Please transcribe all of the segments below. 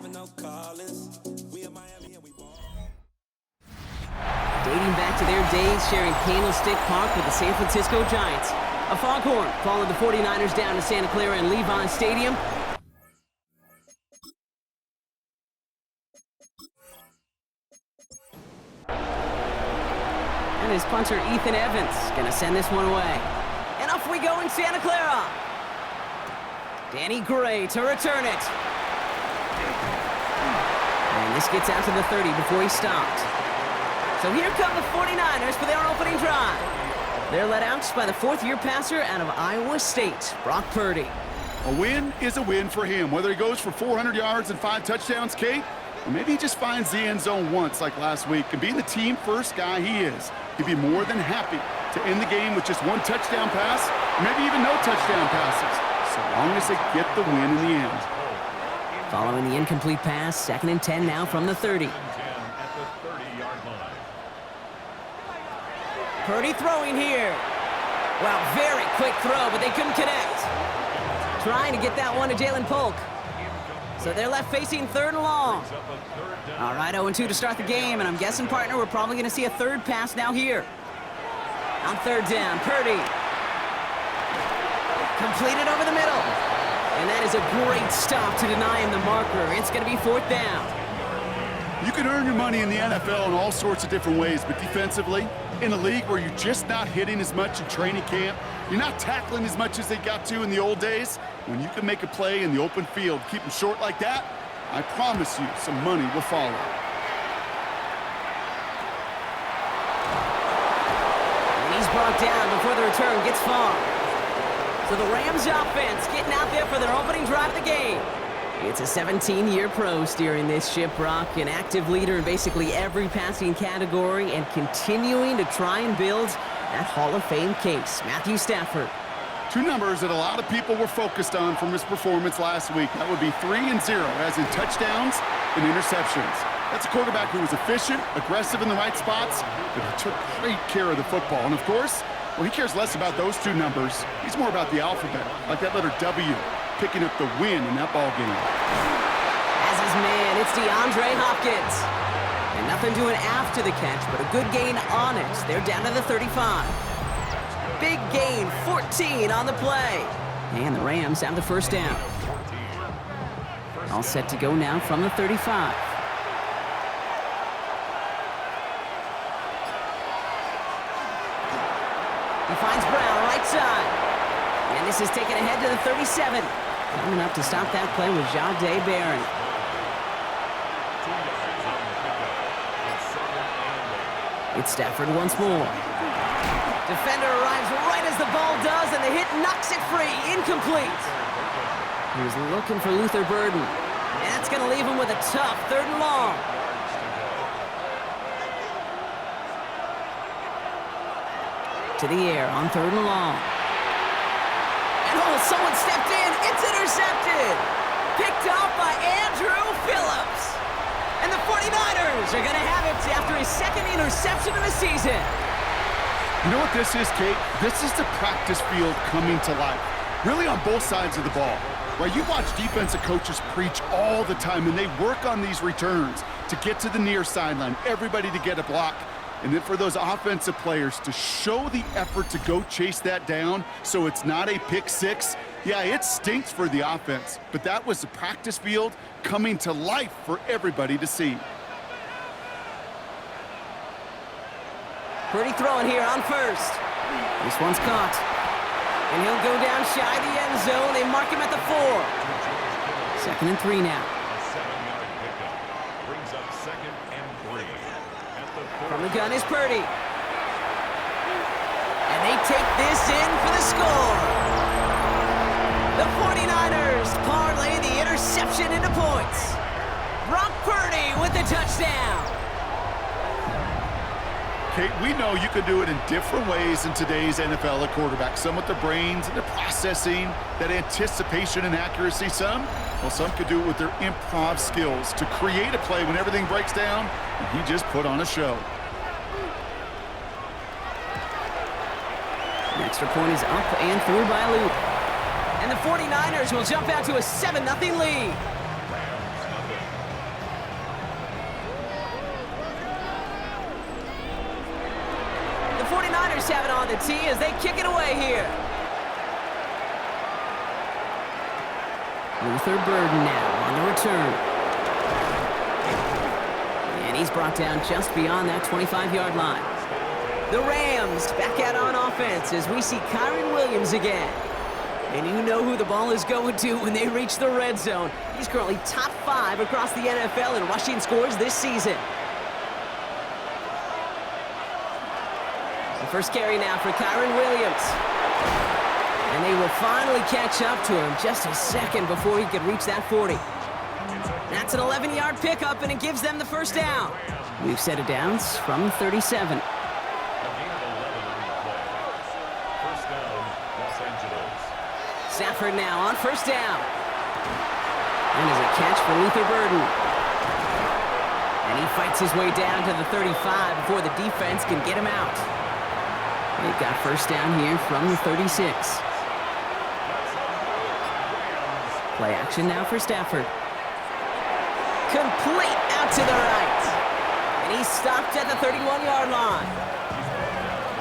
Dating back to their days sharing Candlestick Park with the San Francisco Giants. A foghorn followed the 49ers down to Santa Clara and Levon Stadium. And his punter, Ethan Evans, gonna send this one away. And off we go in Santa Clara. Danny Gray to return it. And this gets out to the 30 before he stopped. So here come the 49ers for their opening drive. They're led out by the fourth-year passer out of Iowa State, Brock Purdy. A win is a win for him, whether he goes for 400 yards and 5 touchdowns, Kate, or maybe he just finds the end zone once like last week. And being the team-first guy he is, he'd be more than happy to end the game with just one touchdown pass, or maybe even no touchdown passes, so long as they get the win in the end. Following the incomplete pass, 2nd and 10 now from the 30. Purdy throwing here. Wow, very quick throw, but they couldn't connect. Trying to get that one to Jalen Polk. So they're left facing 3rd and long. All right, 0-2 to start the game, and I'm guessing, partner, we're probably going to see a third pass now here. On 3rd down, Purdy. Completed over the middle. And that is a great stop to deny him the marker. It's going to be 4th down. You can earn your money in the NFL in all sorts of different ways, but defensively, in a league where you're just not hitting as much in training camp, you're not tackling as much as they got to in the old days, when you can make a play in the open field, keep them short like that, I promise you some money will follow. And he's brought down before the return gets far. So the Rams offense getting out there for their opening drive of the game. It's a 17-year pro steering this ship, Brock, an active leader in basically every passing category and continuing to try and build that Hall of Fame case. Matthew Stafford. 2 numbers that a lot of people were focused on from his performance last week. That would be 3 and 0, as in touchdowns and interceptions. That's a quarterback who was efficient, aggressive in the right spots, but he took great care of the football. And of course, well, he cares less about those 2 numbers. He's more about the alphabet, like that letter W, picking up the win in that ball game. As his man, it's DeAndre Hopkins. And nothing doing after the catch, but a good gain on it. They're down to the 35. Big gain, 14 on the play. And the Rams have the 1st down. All set to go now from the 35. He finds Brown right side. And this is taken ahead to the 37. Coming up to stop that play with Jahdae Barron. It's Stafford once more. Defender arrives right as the ball does, and the hit knocks it free. Incomplete. He was looking for Luther Burden. And that's going to leave him with a tough 3rd and long. To the air on 3rd and long. And oh, someone stepped in. It's intercepted. Picked off by Andrew Phillips. And the 49ers are going to have it after his 2nd interception of the season. You know what this is, Kate? This is the practice field coming to life. Really on both sides of the ball. Right? You watch defensive coaches preach all the time, and they work on these returns to get to the near sideline, everybody to get a block. And then for those offensive players to show the effort to go chase that down so it's not a pick 6. Yeah, it stinks for the offense, but that was the practice field coming to life for everybody to see. Purdy throwing here on 1st. This one's caught. And he'll go down shy of the end zone. They mark him at the 4. 2nd and 3 now. From the gun is Purdy. And they take this in for the score. The 49ers parlay the interception into points. Brock Purdy with the touchdown. Kate, we know you can do it in different ways in today's NFL at quarterback. Some with their brains and their processing, that anticipation and accuracy. Some could do it with their improv skills to create a play when everything breaks down, and he just put on a show. The extra point is up and through by Luke. And the 49ers will jump out to a 7-0 lead. just have it on the tee as they kick it away here. Luther Burden now on the return. And he's brought down just beyond that 25-yard line. The Rams back out on offense as we see Kyron Williams again. And you know who the ball is going to when they reach the red zone. He's currently top 5 across the NFL in rushing scores this season. The first carry now for Kyron Williams. And they will finally catch up to him just a second before he could reach that 40. That's an 11-yard pickup, and it gives them the first down. We've set it downs from 37. Stafford now on first down. And there's a catch for Luther Burden. And he fights his way down to the 35 before the defense can get him out. They've got first down here from the 36. Play action now for Stafford. Complete out to the right. And he's stopped at the 31-yard line.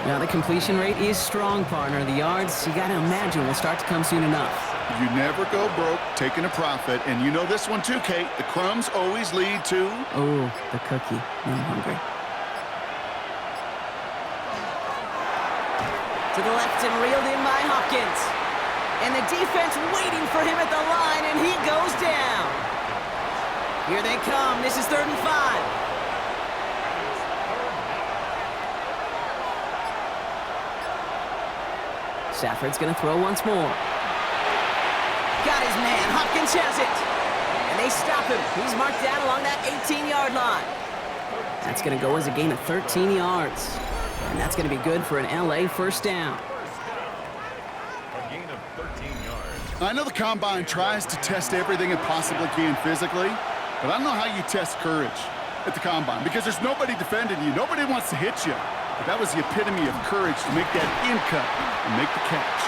Now the completion rate is strong, partner. The yards, you got to imagine, will start to come soon enough. You never go broke taking a profit. And you know this one too, Kate. The crumbs always lead to... Oh, the cookie. Now I'm hungry. To the left and reeled in by Hopkins. And the defense waiting for him at the line, and he goes down. Here they come. This is 3rd and 5. Stafford's going to throw once more. Got his man. Hopkins has it. And they stop him. He's marked down along that 18-yard line. That's going to go as a gain of 13 yards. And that's going to be good for an LA first down. A gain of 13 yards. I know the Combine tries to test everything it possibly can physically, but I don't know how you test courage at the Combine because there's nobody defending you. Nobody wants to hit you. But that was the epitome of courage to make that in cut and make the catch.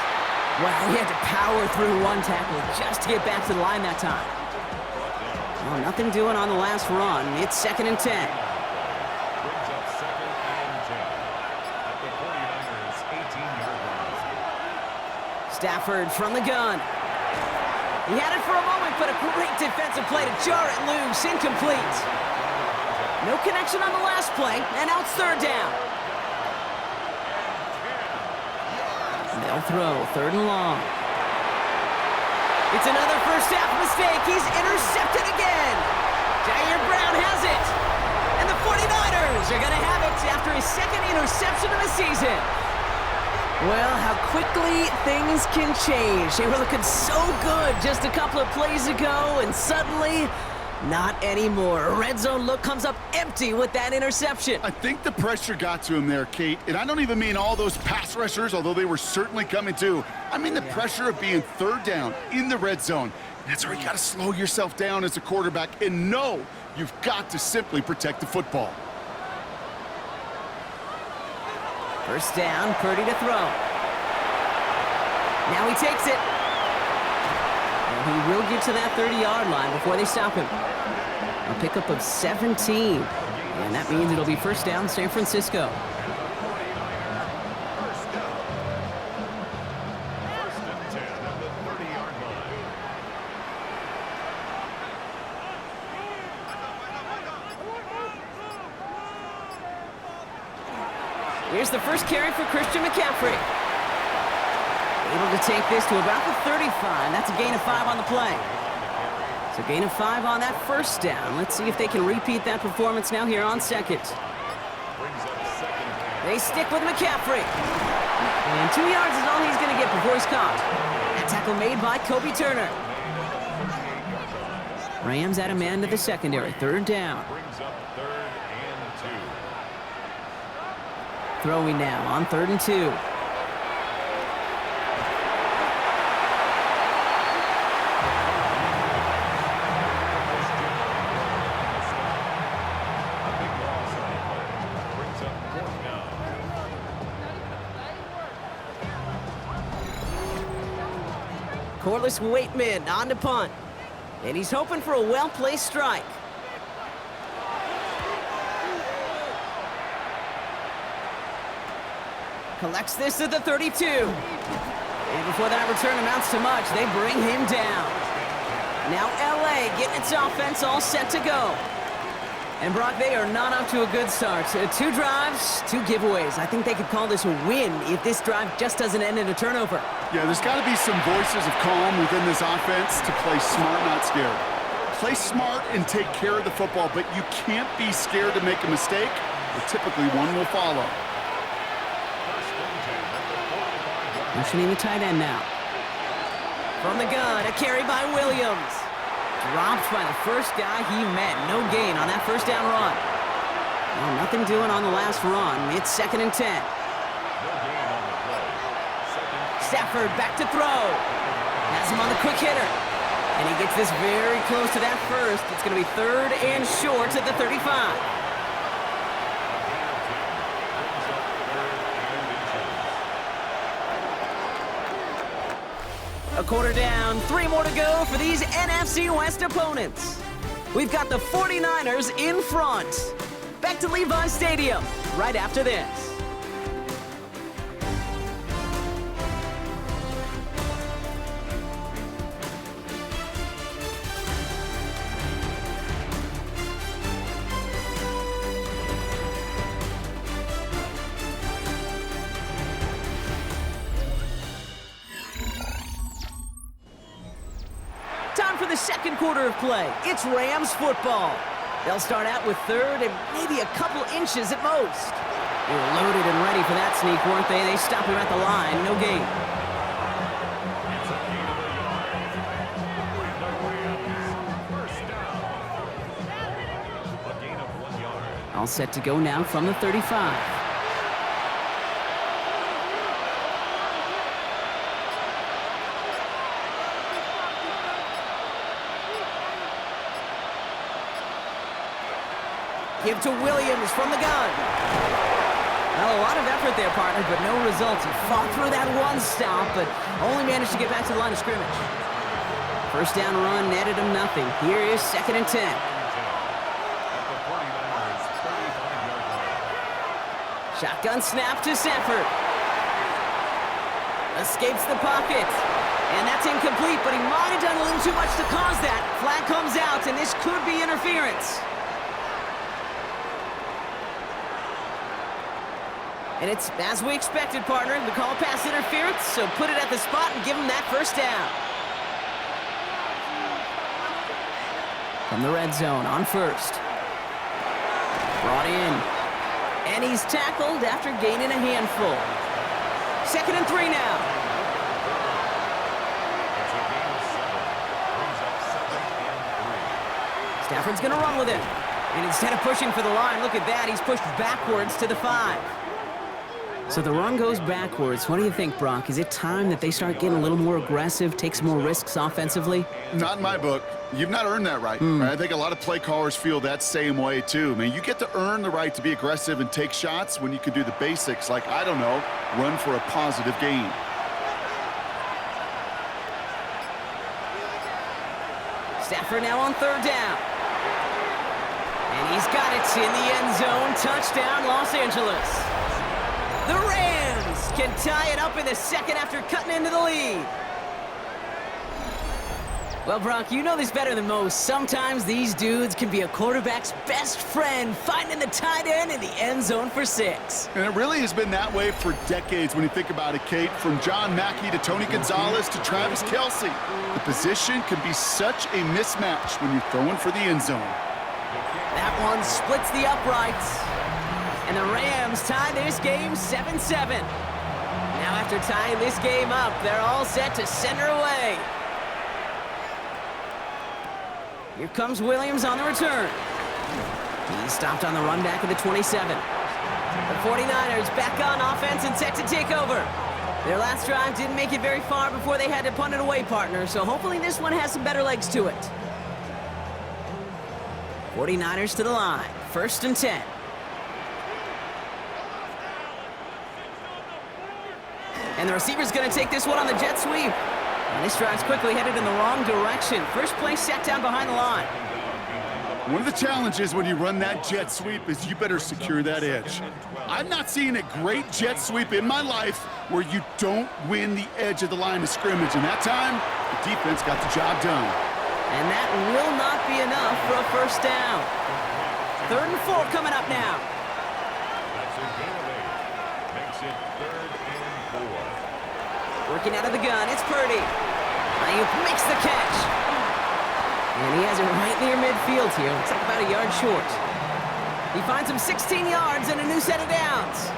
Well, he had to power through one tackle just to get back to the line that time. Well, nothing doing on the last run. It's 2nd and 10. Brings up 2nd and 10 at the 49ers 18-yard line. Stafford from the gun. He had it for a moment, but a great defensive play to jar it loose. Incomplete. No connection on the last play, and now it's 3rd down. They'll throw 3rd and long. It's another first half mistake. He's intercepted again. Jair Brown has it. And the 49ers are going to have it after his 2nd interception of the season. Well, how quickly things can change. They were looking so good just a couple of plays ago, and suddenly, not anymore. A red zone look comes up empty with that interception. I think the pressure got to him there, Kate. And I don't even mean all those pass rushers, although they were certainly coming too. I mean the pressure of being 3rd down in the red zone. That's where you got to slow yourself down as a quarterback and know you've got to simply protect the football. First down, Purdy to throw. Now he takes it. And he will get to that 30-yard line before they stop him. A pickup of 17. And that means it'll be first down San Francisco. First and 10 at the 30-yard line. Here's the first carry for Christian McCaffrey. Able to take this to about the 35. That's a gain of 5 on the play. So gain of 5 on that first down. Let's see if they can repeat that performance now here on 2nd. They stick with McCaffrey. And 2 yards is all he's going to get before he's caught. That tackle made by Kobe Turner. Rams add a man to the secondary. 3rd down. Brings up 3rd and 2. Throwing now on 3rd and 2. Corliss Waitman on to punt. And he's hoping for a well-placed strike. Collects this at the 32. And before that return amounts to much, they bring him down. Now LA getting its offense all set to go. And Brock, they are not off to a good start. 2 drives, 2 giveaways. I think they could call this a win if this drive just doesn't end in a turnover. Yeah, there's got to be some voices of calm within this offense to play smart, not scared. Play smart and take care of the football, but you can't be scared to make a mistake, or typically one will follow. Motioning the tight end now. From the gun, a carry by Williams. Dropped by the first guy he met. No gain on that first down run. Well, nothing doing on the last run. It's 2nd and 10. Stafford back to throw. Has him on the quick hitter. And he gets this very close to that first. It's going to be 3rd and short at the 35. A quarter down, 3 more to go for these NFC West opponents. We've got the 49ers in front. Back to Levi's Stadium right after this. Time for the second quarter of play. It's Rams football. They'll start out with 3rd and maybe a couple inches at most. They were loaded and ready for that sneak, weren't they? They stop him at the line. No gain. All set to go now from the 35. Give to Williams from the gun. Well, a lot of effort there, partner, but no results. He fought through that one stop, but only managed to get back to the line of scrimmage. First down run netted him nothing. Here is 2nd and 10. Shotgun snap to Stafford. Escapes the pocket. And that's incomplete, but he might have done a little too much to cause that. Flag comes out, and this could be interference. And it's as we expected, partner. We call pass interference, so put it at the spot and give him that first down. From the red zone on 1st. Brought in. And he's tackled after gaining a handful. 2nd and 3 now. Stafford's going to run with it. And instead of pushing for the line, look at that. He's pushed backwards to the 5. So the run goes backwards. What do you think, Brock? Is it time that they start getting a little more aggressive, take some more risks offensively? Not in my book. You've not earned that right. I think a lot of play callers feel that same way, too. Man, you get to earn the right to be aggressive and take shots when you can do the basics, like, I don't know, run for a positive gain. Stafford now on 3rd down. And he's got it in the end zone. Touchdown, Los Angeles. The Rams can tie it up in the 2nd after cutting into the lead. Well, Brock, you know this better than most. Sometimes these dudes can be a quarterback's best friend, finding the tight end in the end zone for 6. And it really has been that way for decades when you think about it, Kate. From John Mackey to Tony Gonzalez to Travis Kelce. The position can be such a mismatch when you're throwing for the end zone. That one splits the uprights. And the Rams tie this game 7-7. Now after tying this game up, they're all set to send her away. Here comes Williams on the return. He stopped on the run back of the 27. The 49ers back on offense and set to take over. Their last drive didn't make it very far before they had to punt it away, partner, so hopefully this one has some better legs to it. 49ers to the line. 1st and 10. And the receiver's going to take this one on the jet sweep. And this drive's quickly headed in the wrong direction. First play set down behind the line. One of the challenges when you run that jet sweep is you better secure that edge. I've not seen a great jet sweep in my life where you don't win the edge of the line of scrimmage, and that time, the defense got the job done. And that will not be enough for a first down. 3rd and 4 coming up now. That's a gain of 8. Makes it 3rd and 4. Working out of the gun, it's Purdy. Ayuk makes the catch. And he has it right near midfield here. Looks like about a yard short. He finds him 16 yards and a new set of downs.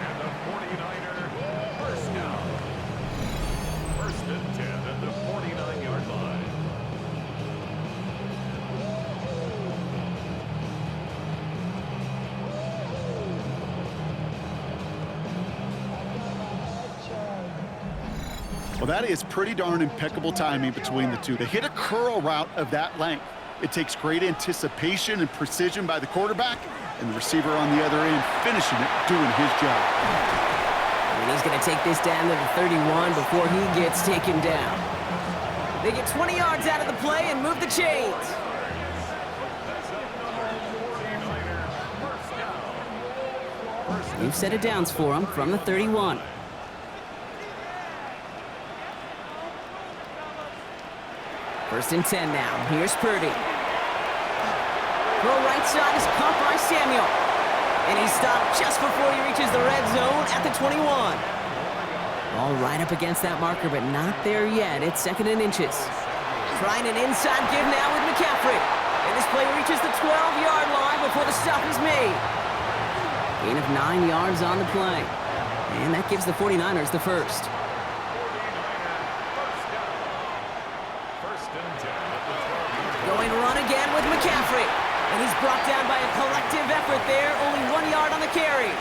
And the 49er first down. 1st and 10 at the 49-yard line. Well, that is pretty darn impeccable timing between the two. They hit a curl route of that length. It takes great anticipation and precision by the quarterback, and the receiver on the other end finishing it, doing his job. And he's going to take this down to the 31 before he gets taken down. They get 20 yards out of the play and move the chains. New set of downs for him from the 31. First and 10 now. Here's Purdy. Throw right side is caught by Samuel. And he's stopped just before he reaches the red zone at the 21. All right up against that marker, but not there yet. It's 2nd and inches. Trying an inside give now with McCaffrey. And this play reaches the 12-yard line before the stop is made. Gain of 9 yards on the play. And that gives the 49ers the first. Going to run again with McCaffrey. And he's brought down by a collective effort there. Only 1 yard on the carry.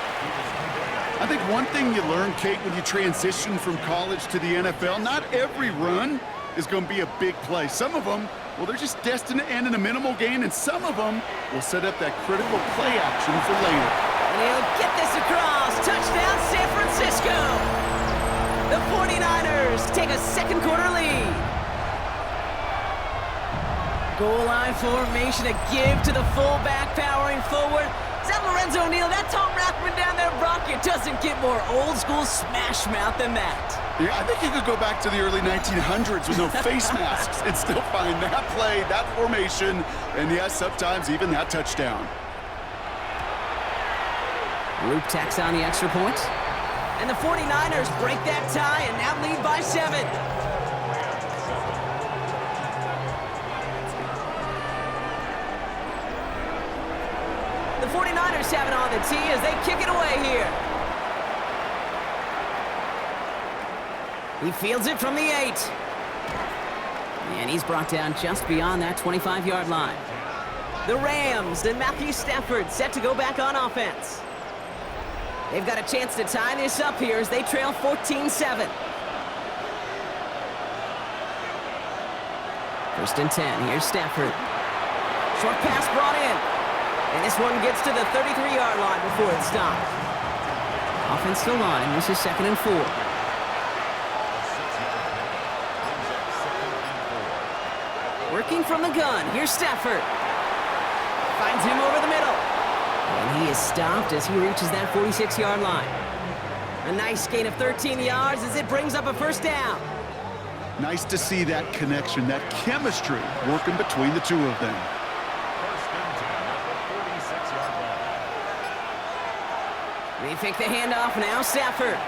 I think one thing you learn, Kate, when you transition from college to the NFL, not every run is going to be a big play. Some of them, well, they're just destined to end in a minimal gain, and some of them will set up that critical play action for later. And he'll get this across. Touchdown, San Francisco. The 49ers take a second quarter lead. Goal line formation, a give to the fullback, powering forward. Is that Lorenzo Neal? That Tom Rathman down there, Brock? It doesn't get more old school smash mouth than that. Yeah, I think you could go back to the early 1900s with no face masks and still find that play, that formation, and yes, sometimes even that touchdown. Luke tacks on the extra point. And the 49ers break that tie and now lead by 7. The 49ers have it on the tee as they kick it away here. He fields it from the 8. And he's brought down just beyond that 25-yard line. The Rams and Matthew Stafford set to go back on offense. They've got a chance to tie this up here as they trail 14-7. 1st and 10. Here's Stafford. Short pass brought in. And this one gets to the 33-yard line before it's stopped. Offensive line. This is 2nd and 4. Working from the gun. Here's Stafford. Finds him over the middle. And he is stopped as he reaches that 46-yard line. A nice gain of 13 yards as it brings up a first down. Nice to see that connection, that chemistry working between the two of them. They fake the handoff now, Stafford.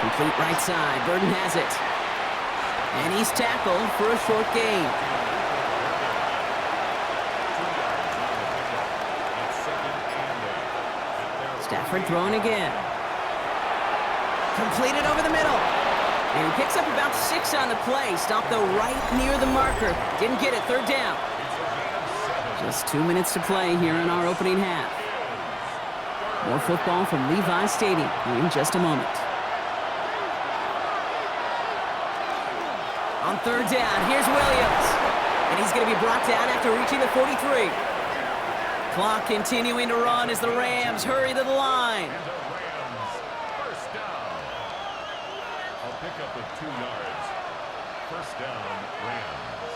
Complete right side. Burden has it. And he's tackled for a short gain. Stafford throwing again. Completed over the middle. And he picks up about 6 on the play. Stopped though right near the marker. Didn't get it. 3rd down. Just 2 minutes to play here in our opening half. More football from Levi Stadium in just a moment. On 3rd down, here's Williams. And he's going to be brought down after reaching the 43. Clock continuing to run as the Rams hurry to the line. And the Rams first down. I'll pick up with 2 yards. First down, Rams.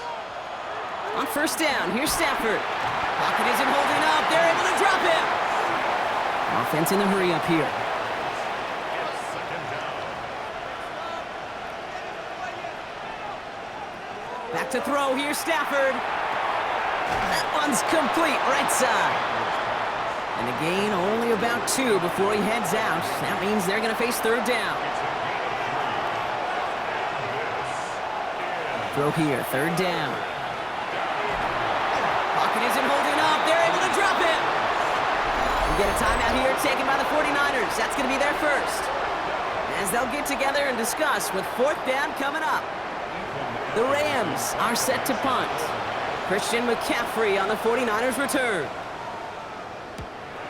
On first down, here's Stafford. Pocket isn't holding up. They're able to drop him. Offense in the hurry up here. Back to throw, here's Stafford. That one's complete, right side. And the gain only about 2 before he heads out. That means they're going to face third down. Throw here, third down. Pocket isn't holding up. They're able to drop him. We get a timeout here taken by the 49ers. That's going to be their first. As they'll get together and discuss with fourth down coming up. The Rams are set to punt. Christian McCaffrey on the 49ers return.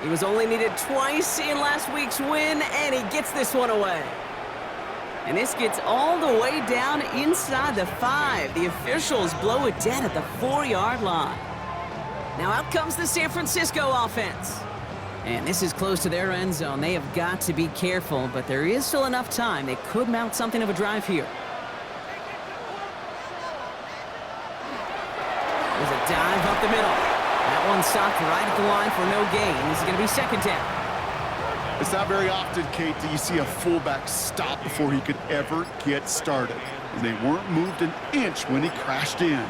He was only needed twice in last week's win, and he gets this one away. And this gets all the way down inside the 5. The officials blow it dead at the 4-yard line. Now out comes the San Francisco offense. And this is close to their end zone. They have got to be careful, but there is still enough time. They could mount something of a drive here. There's a dive up the middle. That one stopped right at the line for no gain. This is going to be second down. It's not very often, Kate, that you see a fullback stop before he could ever get started. And they weren't moved an inch when he crashed in.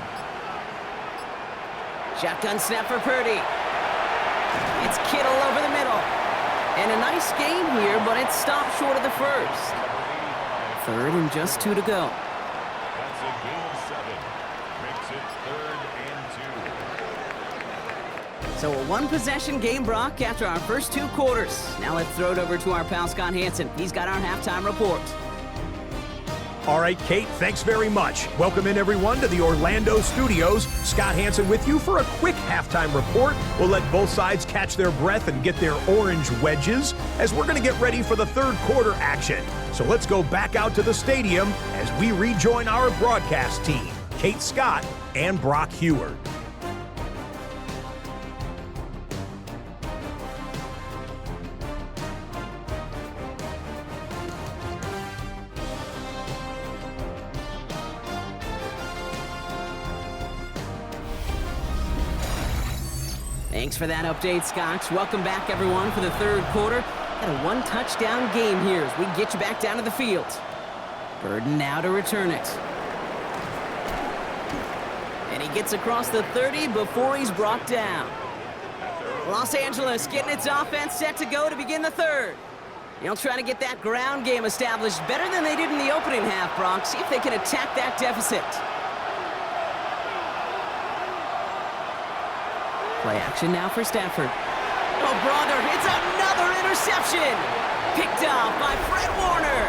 Shotgun snap for Purdy. It's Kittle over the middle. And a nice game here, but it stopped short of the first. Third and just 2 to go. That's a gain of 7. Makes it 3rd and 2. So a one-possession game, Brock, after our first 2 quarters. Now let's throw it over to our pal Scott Hansen. He's got our halftime report. All right, Kate, thanks very much. Welcome in, everyone, to the Orlando studios. Scott Hansen with you for a quick halftime report. We'll let both sides catch their breath and get their orange wedges as we're going to get ready for the third quarter action. So let's go back out to the stadium as we rejoin our broadcast team, Kate Scott and Brock Heward. Thanks for that update, Scott. Welcome back, everyone, for the third quarter. Got a one-touchdown game here as we get you back down to the field. Burden now to return it. And he gets across the 30 before he's brought down. Los Angeles getting its offense set to go to begin the third. They'll try to get that ground game established better than they did in the opening half, Brock. See if they can attack that deficit. Play action now for Stafford. Oh, brother, it's another interception! Picked off by Fred Warner.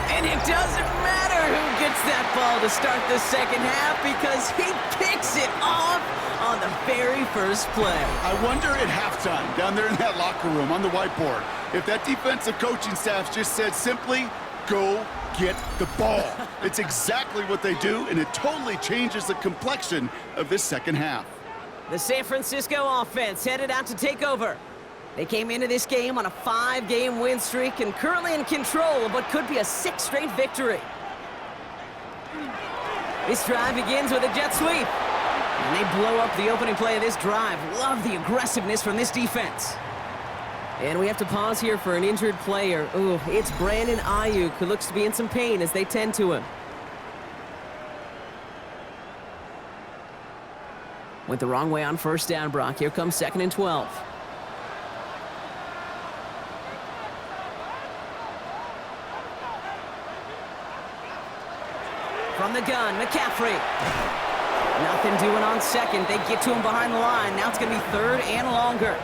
And it doesn't matter who gets that ball to start the second half because he picks it off on the very first play. I wonder at halftime, down there in that locker room on the whiteboard, if that defensive coaching staff just said simply, go get the ball. It's exactly what they do, and it totally changes the complexion of this second half. The San Francisco offense headed out to take over. They came into this game on a 5-game win streak and currently in control of what could be a 6th straight victory. This drive begins with a jet sweep. And they blow up the opening play of this drive. Love the aggressiveness from this defense. And we have to pause here for an injured player. Ooh, it's Brandon Ayuk, who looks to be in some pain as they tend to him. Went the wrong way on first down, Brock. Here comes 2nd and 12. From the gun, McCaffrey. Nothing doing on second. They get to him behind the line. Now it's going to be 3rd and longer.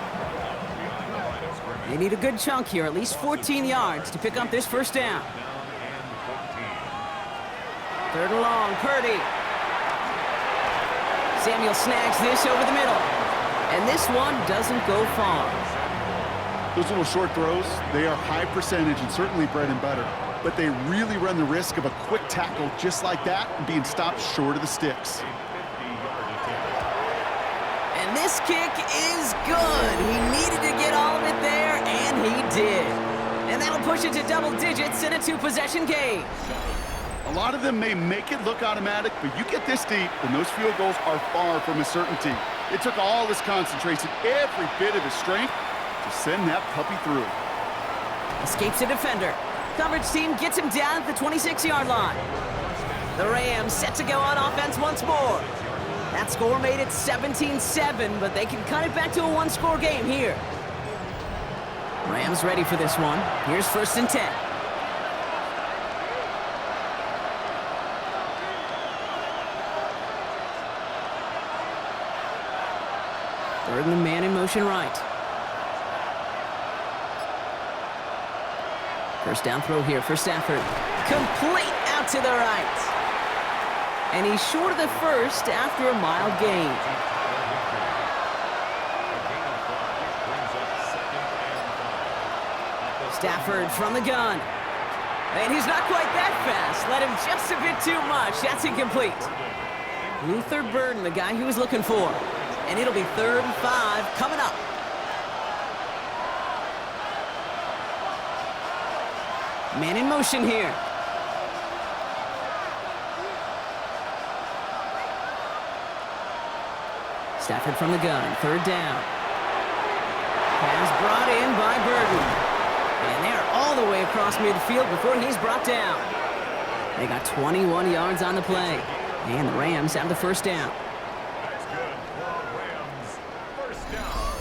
They need a good chunk here, at least 14 yards to pick up this first down. 3rd and long, Purdy. Samuel snags this over the middle. And this one doesn't go far. Those little short throws, they are high percentage and certainly bread and butter. But they really run the risk of a quick tackle just like that and being stopped short of the sticks. And this kick is good. He needed to get all of it there, and he did. And that'll push it to double digits in a 2-possession game. A lot of them may make it look automatic, but you get this deep, and those field goals are far from a certainty. It took all his concentration, every bit of his strength, to send that puppy through. Escapes a defender. Coverage team gets him down at the 26-yard line. The Rams set to go on offense once more. That score made it 17-7, but they can cut it back to a one-score game here. Rams ready for this one. Here's 1st and 10. Third and the man in motion right. First down throw here for Stafford. Complete out to the right. And he's short of the first after a mild gain. Stafford from the gun. And he's not quite that fast. Let him just a bit too much. That's incomplete. Luther Burden, the guy he was looking for. And it'll be 3rd and 5 coming up. Man in motion here. Stafford from the gun, 3rd down. Pass brought in by Burden. And they're all the way across midfield before he's brought down. They got 21 yards on the play. And the Rams have the 1st down. That's good for the Rams. 1st down.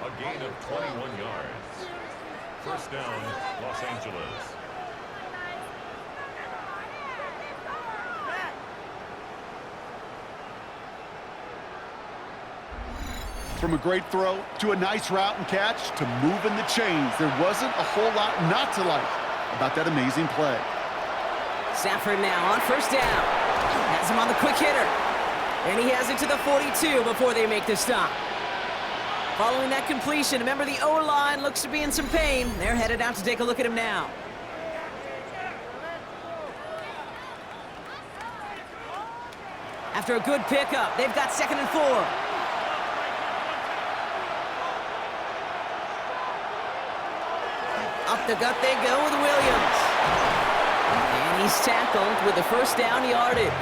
A gain of 21 yards. 1st down, Los Angeles. From a great throw to a nice route and catch to moving the chains, there wasn't a whole lot not to like about that amazing play. Stafford now on 1st down. Has him on the quick hitter. And he has it to the 42 before they make the stop. Following that completion, remember the O-line looks to be in some pain. They're headed out to take a look at him now. After a good pickup, they've got 2nd and 4. Up the gut they go with Williams. And he's tackled with the 1st down yardage.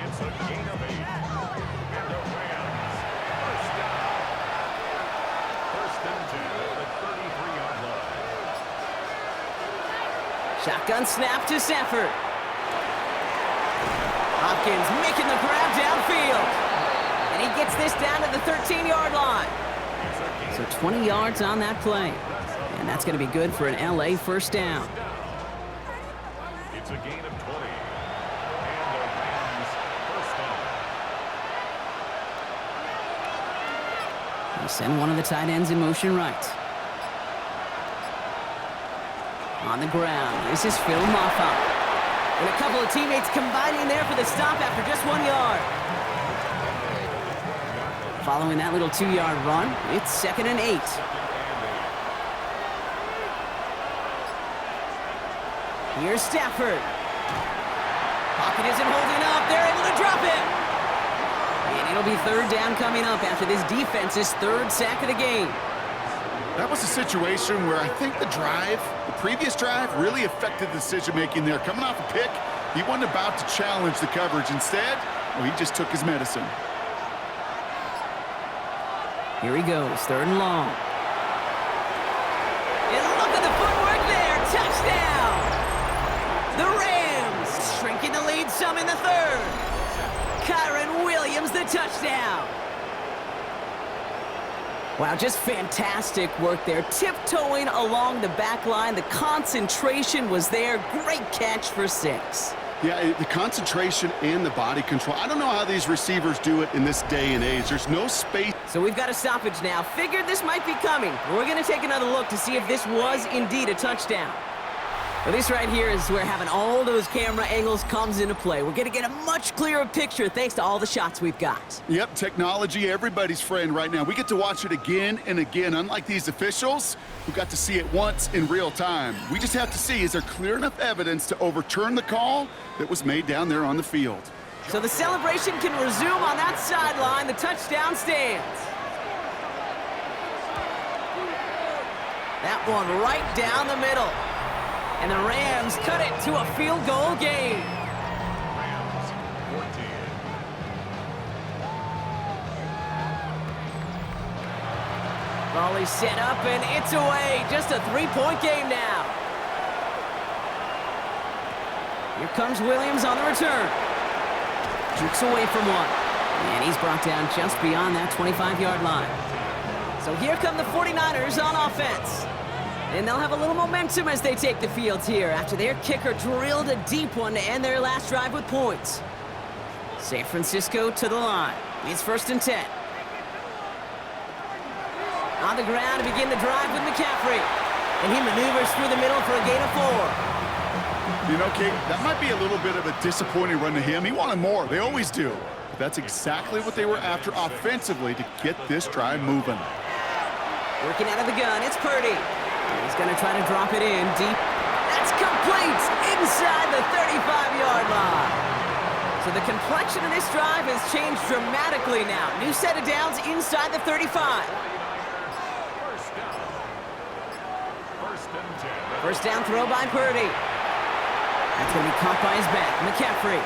It's a gain of 8. And the Rams, 1st down. 1st and 10 at the 33-yard line. Shotgun snap to Stafford. Hopkins making the grab downfield. And he gets this down to the 13-yard line. So 20 yards on that play. And that's going to be good for an LA 1st down. It's a gain of 20. And the Rams, 1st down. They send one of the tight ends in motion right. On the ground, this is Phil Maffa. And a couple of teammates combining there for the stop after just 1 yard. Following that little 2-yard run, it's 2nd and 8. Here's Stafford. Pocket isn't holding up. They're able to drop him. And it'll be 3rd down coming up after this defense's 3rd sack of the game. That was a situation where I think the previous drive, really affected the decision-making there. Coming off a pick, he wasn't about to challenge the coverage. Instead, well, he just took his medicine. Here he goes, 3rd and long. And look at the footwork there, touchdown! The Rams shrinking the lead some in the 3rd. Kyron Williams, the touchdown. Wow, just fantastic work there. Tiptoeing along the back line. The concentration was there. Great catch for 6. Yeah, the concentration and the body control. I don't know how these receivers do it in this day and age. There's no space. So we've got a stoppage now. Figured this might be coming. We're going to take another look to see if this was indeed a touchdown. Well, this right here is where having all those camera angles comes into play. We're going to get a much clearer picture thanks to all the shots we've got. Yep, technology, everybody's friend right now. We get to watch it again and again. Unlike these officials, who got to see it once in real time. We just have to see, is there clear enough evidence to overturn the call that was made down there on the field? So the celebration can resume on that sideline. The touchdown stands. That one right down the middle. And the Rams cut it to a field goal game. Rams 14. Volley set up, and it's away. Just a three-point game now. Here comes Williams on the return. Jukes away from one. And he's brought down just beyond that 25-yard line. So here come the 49ers on offense. And they'll have a little momentum as they take the field here after their kicker drilled a deep one to end their last drive with points. San Francisco to the line. It's 1st and 10. On the ground to begin the drive with McCaffrey. And he maneuvers through the middle for a gain of 4. You know, Kate, that might be a little bit of a disappointing run to him. He wanted more. They always do. But that's exactly what they were after offensively to get this drive moving. Working out of the gun, it's Purdy. He's going to try to drop it in deep. That's complete inside the 35-yard line. So the complexion of this drive has changed dramatically now. New set of downs inside the 35. First down. 1st and 10. First down throw by Purdy. That's going to be caught by his back, McCaffrey.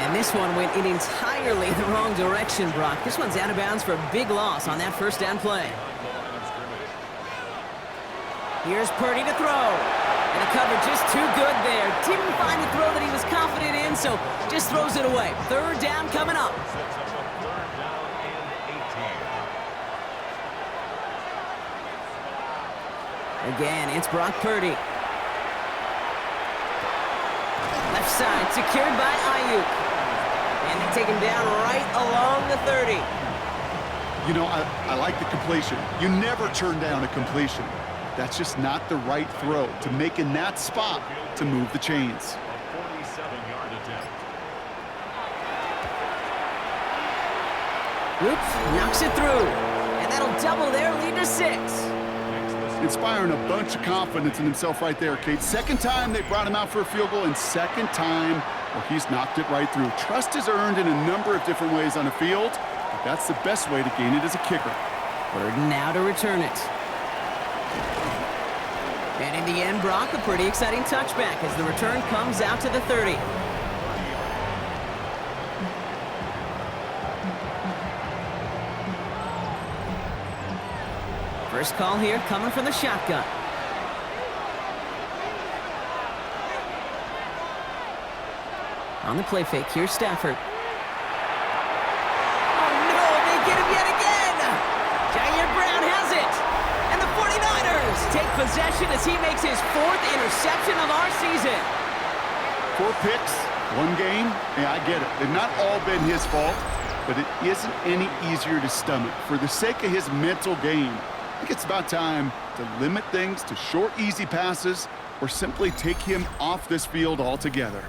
And this one went in entirely the wrong direction, Brock. This one's out of bounds for a big loss on that first down play. Here's Purdy to throw. And the cover just too good there. Didn't find the throw that he was confident in, so just throws it away. 3rd down coming up. Sets up a 3rd down and 18. Again, it's Brock Purdy. Left side, secured by Ayuk. And they take him down right along the 30. You know, I like the completion. You never turn down a completion. That's just not the right throw to make in that spot to move the chains. A 47-yard attempt. Oops, knocks it through. And that'll double their lead to 6. Inspiring a bunch of confidence in himself right there, Kate. 2nd time they brought him out for a field goal, and 2nd time, well, he's knocked it right through. Trust is earned in a number of different ways on the field, but that's the best way to gain it as a kicker. Burden now to return it. And in the end, Brock, a pretty exciting touchback as the return comes out to the 30. First call here coming from the shotgun. On the play fake, here's Stafford. Oh no, they get him yet again! Jair Brown has it! And the 49ers take possession as he makes his 4th interception of our season. 4 picks, 1 game. Yeah, I get it. They've not all been his fault, but it isn't any easier to stomach. For the sake of his mental game, I think it's about time to limit things to short, easy passes or simply take him off this field altogether.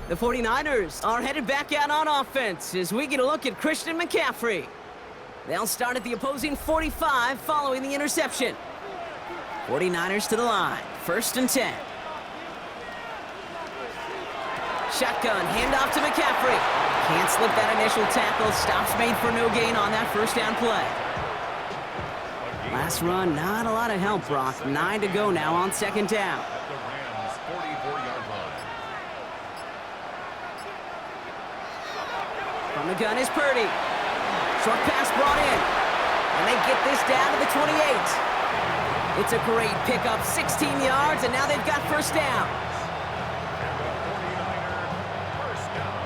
The 49ers are headed back out on offense as we get a look at Christian McCaffrey. They'll start at the opposing 45 following the interception. 49ers to the line, 1st and 10. Shotgun, handoff to McCaffrey. Can't slip that initial tackle. Stops made for no gain on that first down play. Last run, not a lot of help, Brock. 9 to go now on 2nd down. At the Rams' 44-yard line. From the gun is Purdy. Short pass brought in. And they get this down to the 28. It's a great pickup, 16 yards, and now they've got first down. And the 49er first down.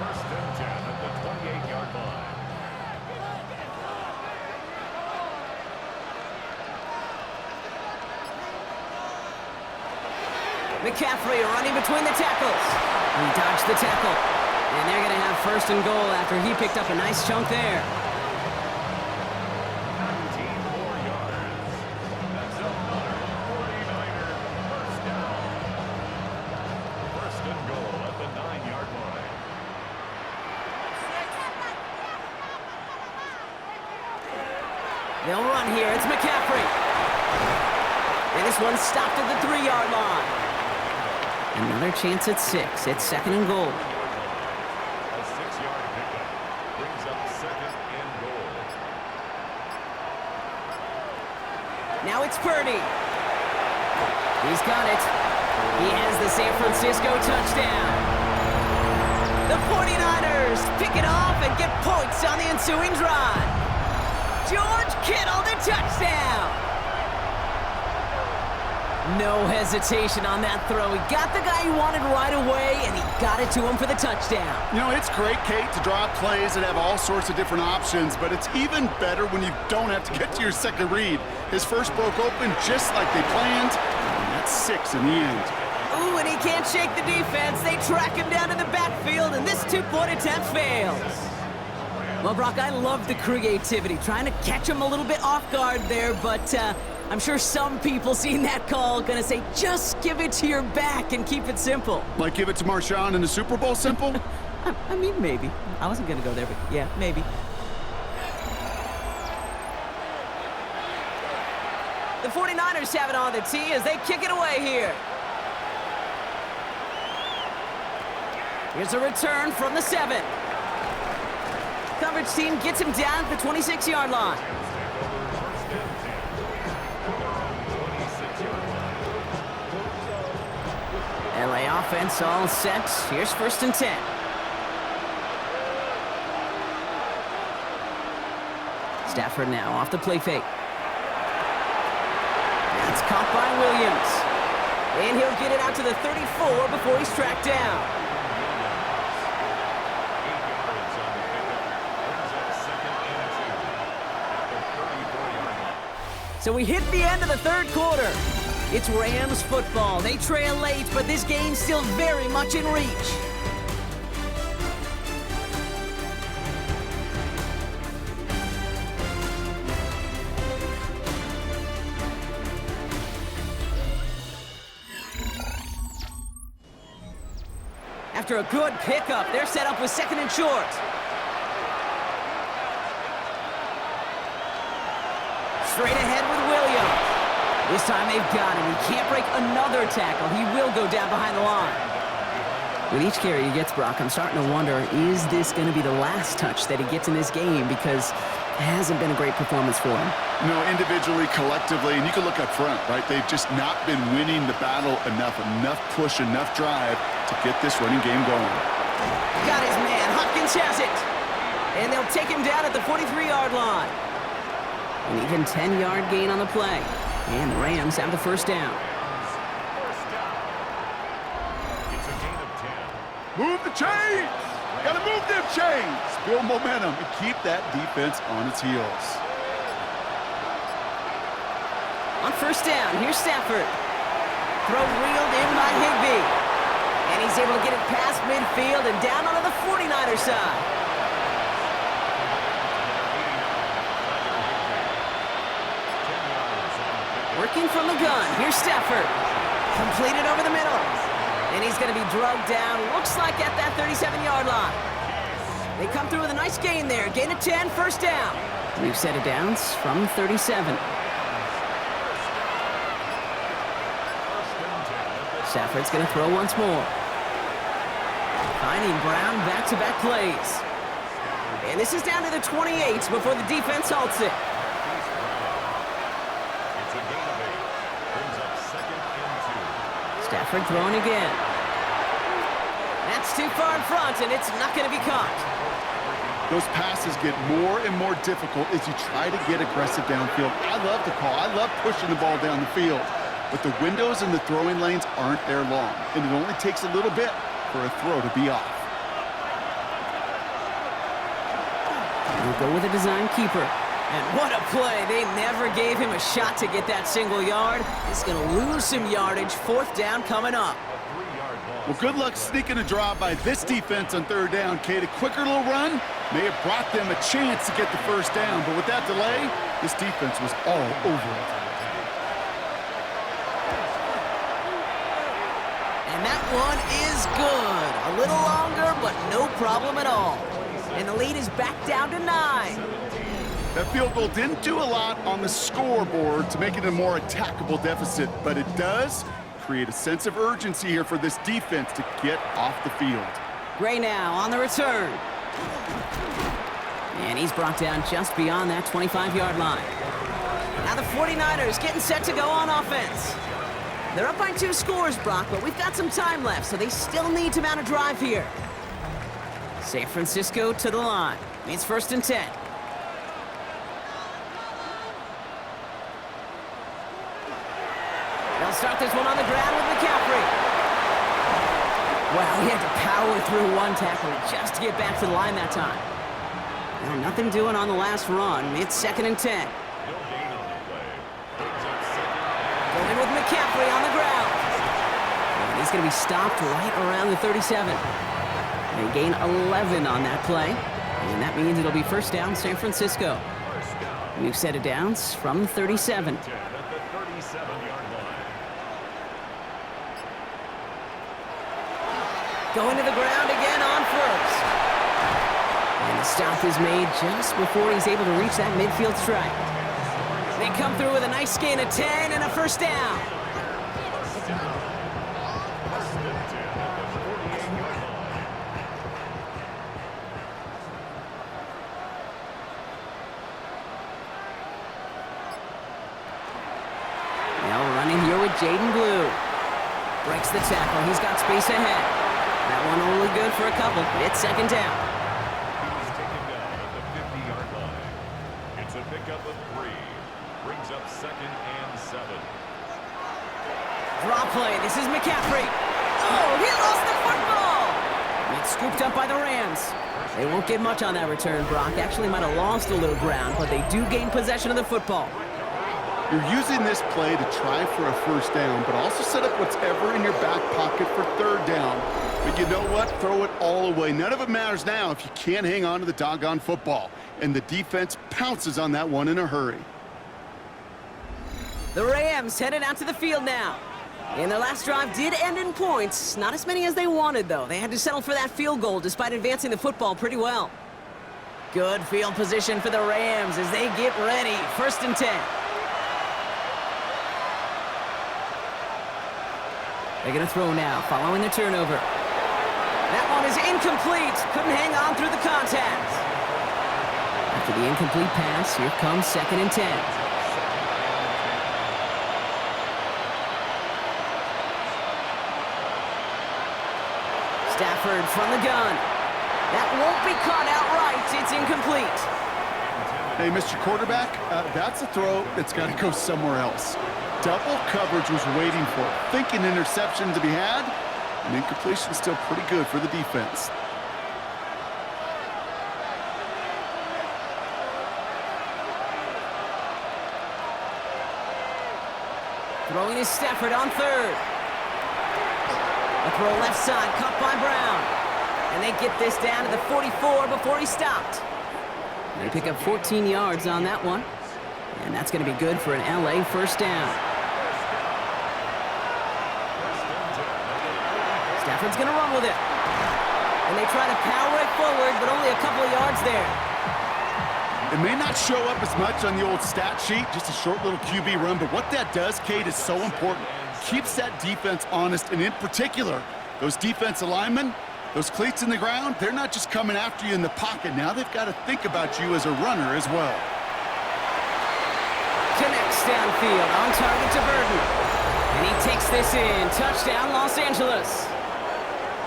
1st and 10 at the 28-yard line. McCaffrey running between the tackles. He dodged the tackle. And they're going to have 1st and goal after he picked up a nice chunk there. 19 more yards. That's another 49er first down. 1st and goal at the 9-yard line. They'll run here. It's McCaffrey. And this one's stopped at the 3-yard line. Another chance at 6. It's 2nd and goal. A 6-yard pickup brings up 2nd and goal. Now it's Purdy. He's got it. He has the San Francisco touchdown. The 49ers pick it off and get points on the ensuing drive. George Kittle, the touchdown. No hesitation on that throw. He got the guy he wanted right away, and he got it to him for the touchdown. You know, it's great, Kate, to draw up plays and have all sorts of different options, but it's even better when you don't have to get to your second read. His first broke open just like they planned, and that's 6 in the end. Ooh, and he can't shake the defense. They track him down to the backfield, and this two-point attempt fails. Well, Brock, I love the creativity, trying to catch him a little bit off guard there, but I'm sure some people seeing that call gonna say, just give it to your back and keep it simple. Like give it to Marshawn in the Super Bowl simple? I mean, maybe. I wasn't gonna go there, but yeah, maybe. The 49ers have it on the tee as they kick it away here. Here's a return from the 7. Coverage team gets him down at the 26-yard line. LA offense all set. Here's 1st and 10. Stafford now off the play fake. That's caught by Williams. And he'll get it out to the 34 before he's tracked down. So we hit the end of the third quarter. It's Rams football. They trail late, but this game's still very much in reach. After a good pickup, they're set up with 2nd and short. Straight ahead with Williams. This time they've got him. He can't break another tackle. He will go down behind the line. With each carry he gets, Brock, I'm starting to wonder, is this going to be the last touch that he gets in this game? Because it hasn't been a great performance for him. No, individually, collectively, and you can look up front, right? They've just not been winning the battle enough push, enough drive to get this running game going. Got his man. Hopkins has it. And they'll take him down at the 43-yard line. An even 10-yard gain on the play. And the Rams have the 1st down. It's a gain of 10. Move the chains! Gotta move them chains! Build momentum and keep that defense on its heels. On 1st down, here's Stafford. Throw reeled in by Higbee. And he's able to get it past midfield and down onto the 49er side. Working from the gun. Here's Stafford. Completed over the middle. And he's going to be drugged down, looks like at that 37-yard line. They come through with a nice gain there. Gain of 10, 1st down. 3 set of downs from 37. Stafford's going to throw once more. Finding Brown back-to-back plays. And this is down to the 28 before the defense halts it. Stafford throwing again. That's too far in front, and it's not going to be caught. Those passes get more and more difficult as you try to get aggressive downfield. I love the call. I love pushing the ball down the field. But the windows in the throwing lanes aren't there long, and it only takes a little bit for a throw to be off. We'll go with a design keeper. And what a play. They never gave him a shot to get that single yard. He's going to lose some yardage. 4th down coming up. Well, good luck sneaking a drive by this defense on 3rd down, Kate. A quicker little run may have brought them a chance to get the 1st down, but with that delay, this defense was all over it. And that one is good. A little longer, but no problem at all. And the lead is back down to 9. That field goal didn't do a lot on the scoreboard to make it a more attackable deficit, but it does create a sense of urgency here for this defense to get off the field. Gray now on the return. And he's brought down just beyond that 25-yard line. Now the 49ers getting set to go on offense. They're up by 2 scores, Brock, but we've got some time left, so they still need to mount a drive here. San Francisco to the line. It's 1st and 10. They'll start this one on the ground with McCaffrey. Well, he had to power through one tackle just to get back to the line that time. Well, nothing doing on the last run. It's 2nd and 10. Going with McCaffrey on the ground. And he's going to be stopped right around the 37. They gain 11 on that play. And that means it'll be 1st down San Francisco. We've set it down from 37. Going to the ground again on 1st. And the stop is made just before he's able to reach that midfield strike. They come through with a nice gain of 10 and a 1st down. Now running here with Jaden Blue. Breaks the tackle. He's got space ahead. That one only good for a couple. It's 2nd down. He's taken down at the 50-yard line. It's a pickup of 3. Brings up 2nd and 7. Draw play. This is McCaffrey. Oh, he lost the football. It's scooped up by the Rams. They won't get much on that return, Brock. Actually might have lost a little ground, but they do gain possession of the football. You're using this play to try for a 1st down, but also set up whatever in your back pocket for 3rd down. But you know what? Throw it all away. None of it matters now if you can't hang on to the doggone football. And the defense pounces on that one in a hurry. The Rams headed out to the field now. And their last drive did end in points. Not as many as they wanted, though. They had to settle for that field goal despite advancing the football pretty well. Good field position for the Rams as they get ready. 1st and 10. They're going to throw now, following the turnover. That one is incomplete. Couldn't hang on through the contact. After the incomplete pass, here comes 2nd and 10. Stafford from the gun. That won't be caught outright. It's incomplete. Hey, Mr. Quarterback, that's a throw that's got to go somewhere else. Double coverage was waiting for it. Thinking interception to be had, and incompletion still pretty good for the defense. Throwing is Stafford on 3rd. A throw left side, caught by Brown. And they get this down to the 44 before he stopped. They pick up 14 yards on that one. And that's going to be good for an LA 1st down. Stafford's going to run with it. And they try to power it forward, but only a couple of yards there. It may not show up as much on the old stat sheet, just a short little QB run, but what that does, Kate, is so important. Keeps that defense honest, and in particular, those defensive linemen, those cleats in the ground, they're not just coming after you in the pocket. Now they've got to think about you as a runner as well. Connects downfield, on target to Burton. And he takes this in. Touchdown, Los Angeles.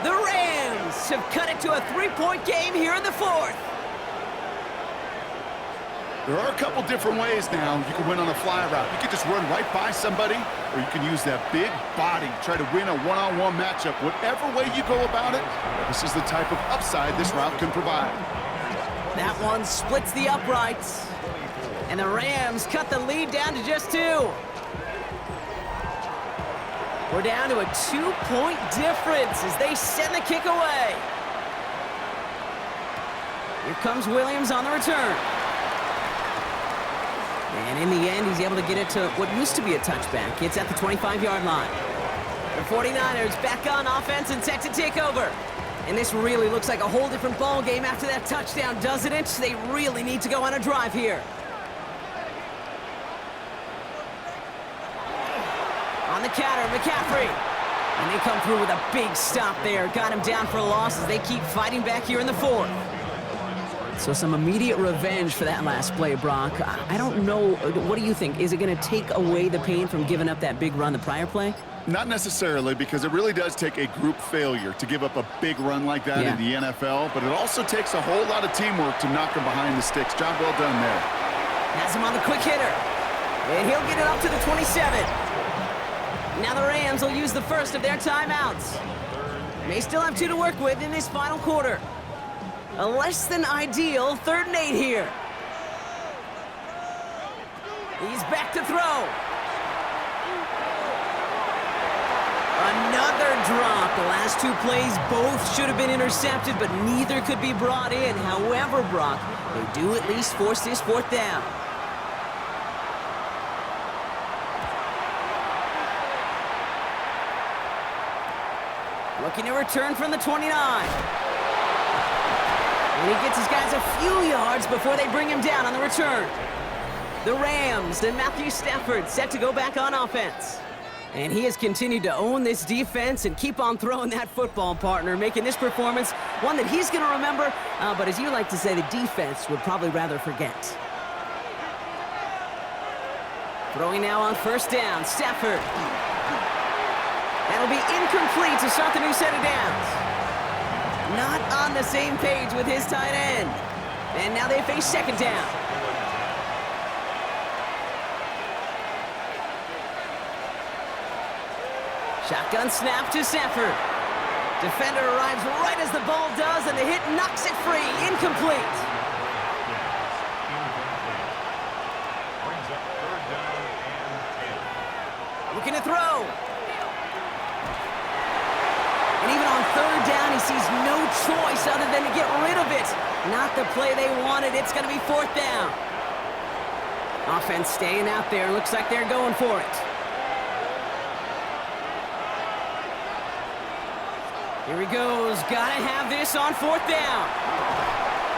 The Rams have cut it to a 3-point game here in the 4th. There are a couple different ways now. You can win on a fly route. You can just run right by somebody, or you can use that big body, try to win a one-on-one matchup. Whatever way you go about it, this is the type of upside this route can provide. That one splits the uprights. And the Rams cut the lead down to just 2. We're down to a 2-point difference as they send the kick away. Here comes Williams on the return. And in the end, he's able to get it to what used to be a touchback. It's at the 25-yard line. The 49ers back on offense and set to take over. And this really looks like a whole different ball game after that touchdown, doesn't it? They really need to go on a drive here. On the counter, McCaffrey. And they come through with a big stop there. Got him down for a loss as they keep fighting back here in the 4th. So some immediate revenge for that last play, Brock. I don't know. What do you think? Is it going to take away the pain from giving up that big run the prior play? Not necessarily, because it really does take a group failure to give up a big run like that in the NFL, but it also takes a whole lot of teamwork to knock him behind the sticks. Job well done there. Has him on the quick hitter. And he'll get it up to the 27. Now the Rams will use the first of their timeouts. May still have 2 to work with in this final quarter. A less than ideal 3rd and 8 here. He's back to throw. Another drop. The last 2 plays both should have been intercepted, but neither could be brought in. However, Brock, they do at least force this 4th down. Looking to return from the 29. And he gets his guys a few yards before they bring him down on the return. The Rams and Matthew Stafford set to go back on offense. And he has continued to own this defense and keep on throwing that football, partner, making this performance one that he's going to remember, but as you like to say, the defense would probably rather forget. Throwing now on 1st down, Stafford. That'll be incomplete to start the new set of downs. Not on the same page with his tight end. And now they face 2nd down. Shotgun snap to Stafford. Defender arrives right as the ball does, and the hit knocks it free. Incomplete. Brings up 3rd down and 10. Looking to throw. And even on 3rd down, he sees no choice other than to get rid of it. Not the play they wanted. It's going to be 4th down. Offense staying out there. Looks like they're going for it. Here he goes. Gotta have this on 4th down.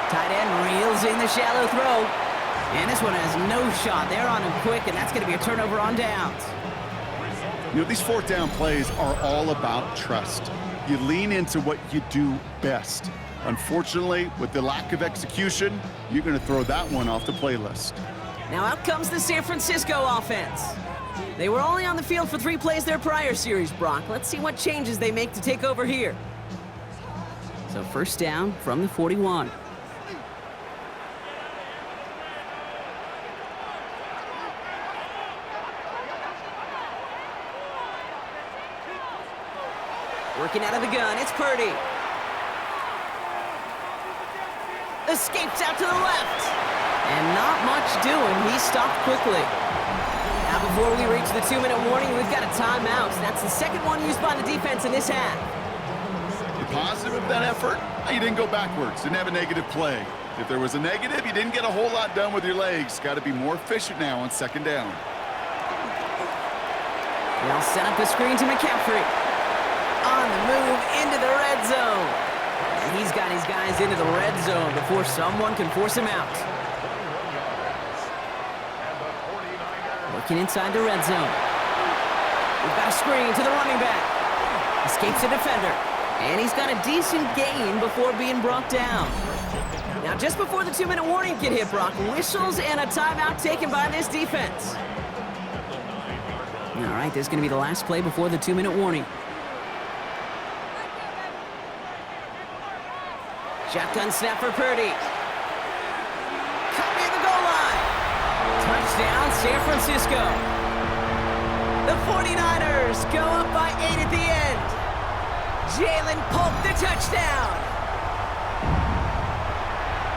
Tight end reels in the shallow throw. And this one has no shot. They're on him quick, and that's going to be a turnover on downs. You know, these 4th down plays are all about trust. You lean into what you do best. Unfortunately, with the lack of execution, you're going to throw that one off the playlist. Now out comes the San Francisco offense. They were only on the field for 3 plays their prior series, Brock. Let's see what changes they make to take over here. So 1st down from the 41. Working out of the gun, it's Purdy. Escapes out to the left. And not much doing. He stopped quickly. Now before we reach the 2-minute warning, we've got a timeout. That's the 2nd one used by the defense in this half. The positive of that effort, you didn't go backwards, didn't have a negative play. If there was a negative, you didn't get a whole lot done with your legs. Got to be more efficient now on 2nd down. They'll set up the screen to McCaffrey. On the move into the red zone. And he's got his guys into the red zone before someone can force him out. Working inside the red zone. We've got a screen to the running back. Escapes a defender. And he's got a decent gain before being brought down. Now, just before the 2-minute warning can hit, Brock, whistles and a timeout taken by this defense. All right, this is going to be the last play before the 2-minute warning. Shotgun snap for Purdy. Cut near the goal line. Touchdown, San Francisco. The 49ers go up by 8 at the end. Jalen Polk, the touchdown.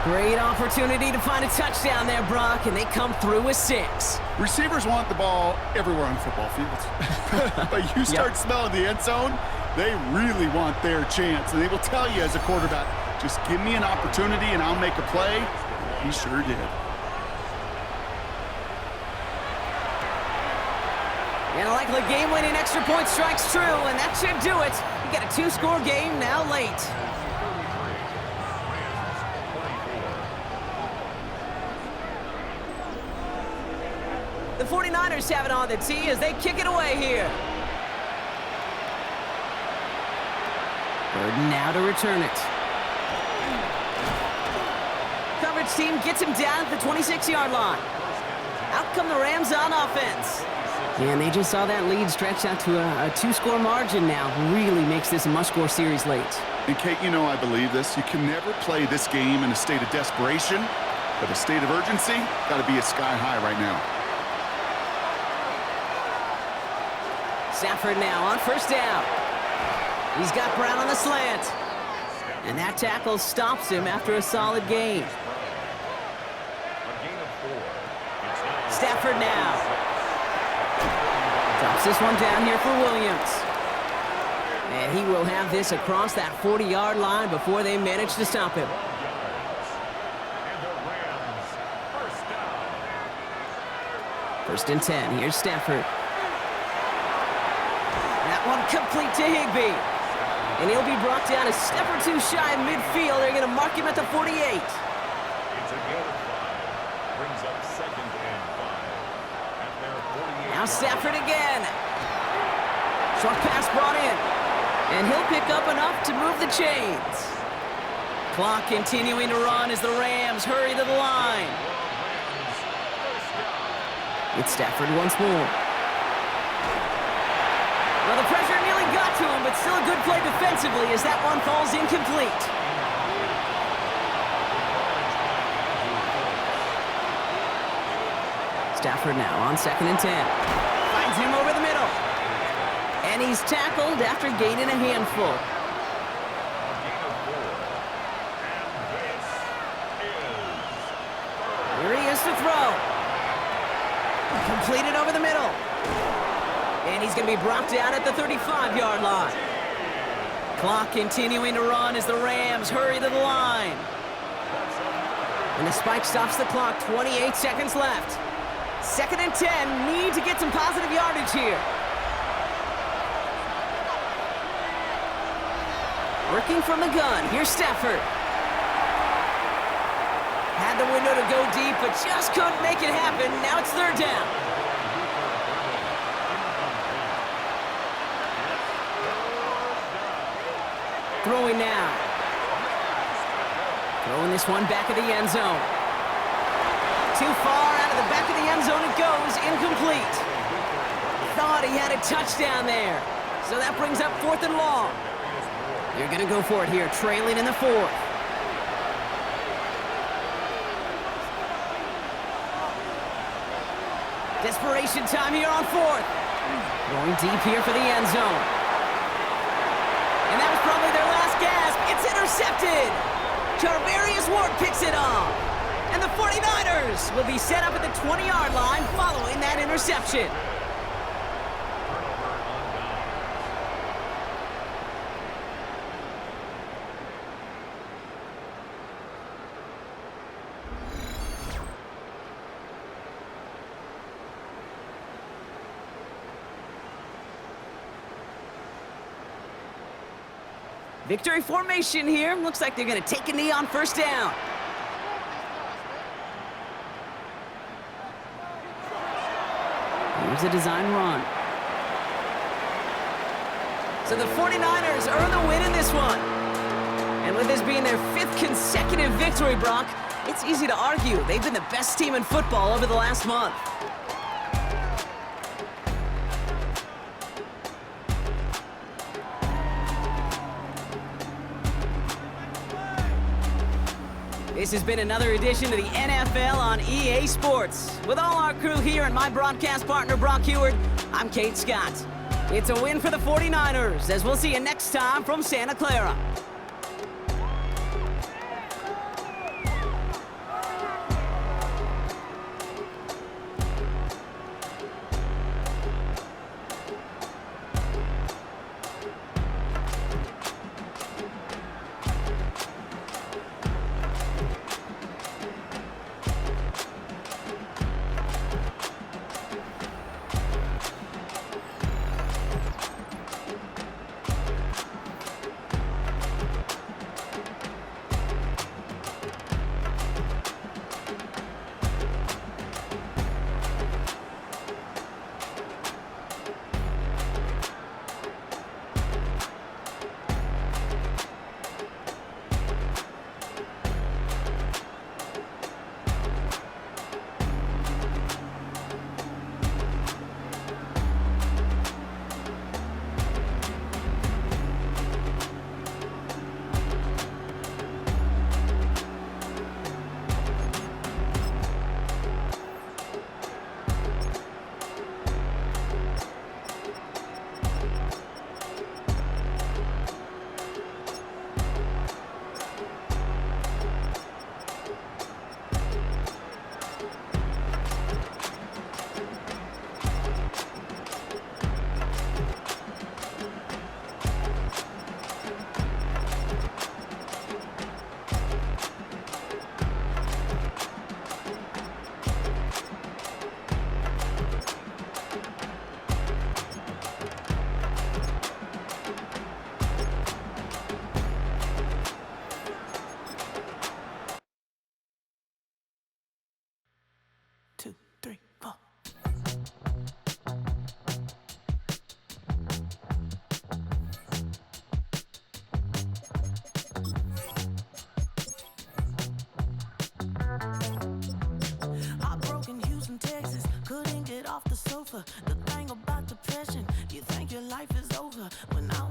Great opportunity to find a touchdown there, Brock, and they come through with 6. Receivers want the ball everywhere on football fields. But you start smelling the end zone, they really want their chance. And they will tell you as a quarterback, just give me an opportunity and I'll make a play. He sure did. And a likely game-winning extra point strikes true, and that should do it. You got a 2-score game now late. The 49ers have it on the tee as they kick it away here. Burden now to return it. coverage team gets him down at the 26-yard line. Out come the Rams on offense. And they just saw that lead stretch out to a two-score margin now. Really makes this a must-score series late. And Kate, you know I believe this. You can never play this game in a state of desperation, but a state of urgency got to be a sky high right now. Stafford now on first down. He's got Brown on the slant. And that tackle stops him after a solid gain. Stafford now. Drops this one down here for Williams. And he will have this across that 40-yard line before they manage to stop him. First and 10. Here's Stafford. That one complete to Higbee. And he'll be brought down a step or two shy of midfield. They're going to mark him at the 48. It's a gain of 5. Brings up second and 5. At their 48. Now Stafford again. Short pass brought in. And he'll pick up enough to move the chains. Clock continuing to run as the Rams hurry to the line. It's Stafford once more. Well, the pressure nearly got to him, but still a good play defensively as that one falls incomplete. Stafford now on second and 10. Finds him over the middle. And he's tackled after gaining a handful. Here he is to throw. Completed over the middle. And he's going to be brought down at the 35-yard line. Clock continuing to run as the Rams hurry to the line. And the spike stops the clock. 28 seconds left. Second and 10. Need to get some positive yardage here. Working from the gun. Here's Stafford. Had the window to go deep, but just couldn't make it happen. Now it's third down. Throwing now. Throwing this one back of the end zone. Too far out of the back of the end zone it goes. Incomplete. Thought he had a touchdown there. So that brings up fourth and long. You're going to go for it here, trailing in the fourth. Desperation time here on fourth. Going deep here for the end zone. And that was probably their last gasp. It's intercepted. Charvarius Ward picks it off. And the 49ers will be set up at the 20-yard line following that interception. Victory formation here. Looks like they're going to take a knee on first down. Here's a design run. So the 49ers earn the win in this one. And with this being their 5th consecutive victory, Brock, it's easy to argue they've been the best team in football over the last month. This has been another edition of the NFL on EA Sports. With all our crew here and my broadcast partner, Brock Heward, I'm Kate Scott. It's a win for the 49ers, as we'll see you next time from Santa Clara. sofa. The thing about depression, you think your life is over. When I